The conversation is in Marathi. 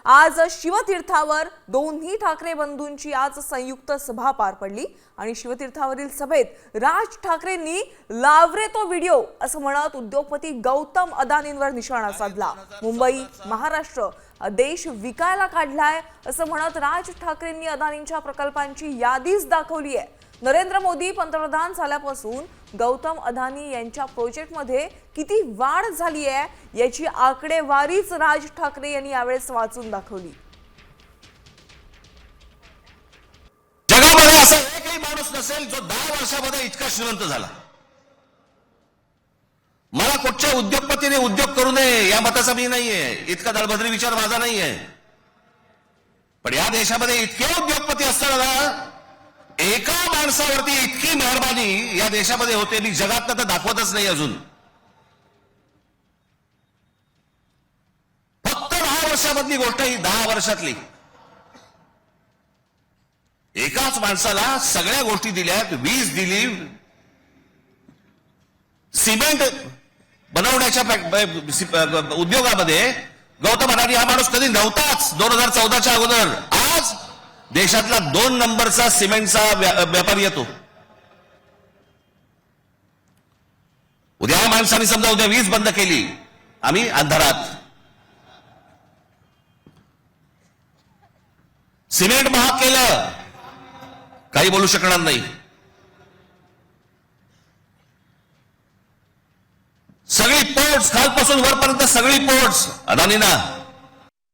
आज शिवतीर्थावर दोन्ही ठाकरे बंधूंची आज संयुक्त सभा पार पडली आणि शिवतीर्थावरील सभेत राज ठाकरेंनी लावरे तो व्हिडिओ असं म्हणत उद्योगपती गौतम अदानींवर निशाणा साधला। मुंबई महाराष्ट्र देश विकायला काढलाय असं म्हणत राज ठाकरेंनी अदानींच्या प्रकल्पांची यादीच दाखवली आहे। नरेंद्र मोदी पंतप्रधान झाल्यापासून गौतम अदानी यांच्या प्रोजेक्टमध्ये किती वाढ झाली आहे याची आकडेवारीच राज ठाकरे यांनी यावेळेस वाचून दाखवली। जगामध्ये असा एकही माणूस नसेल जो 10 वर्षामध्ये इतका श्रीमंत झाला। मला कुठच्या उद्योगपतीने उद्योग करू नये या मताचा मी नाहीये, इतका दळभद्री विचार माझा नाहीये, पण या देशामध्ये इतके उद्योगपती असताना एका माणसावरती इतकी मेहरबानी या देशामध्ये होते मी जगात तर दाखवतच नाही अजून। फक्त 10 वर्षामधली गोष्ट ही 10 वर्षातली एकाच माणसाला सगळ्या गोष्टी दिल्यात, वीज दिली, सिमेंट बनवण्याच्या उद्योगामध्ये गौतम अदानी हा माणूस कधी नव्हताच 2014च्या अगोदर। आज देशातला 2 नंबरचा सिमेंटचा व्यापारी येतो। उद्या माणसाने समजा उद्या वीज बंद केली, आम्ही अंधारात, सिमेंट महाग केलं, काही बोलू शकणार नाही। सगळी पोर्ट्स खालपासून वरपर्यंत सगळी पोर्ट्स अदानीना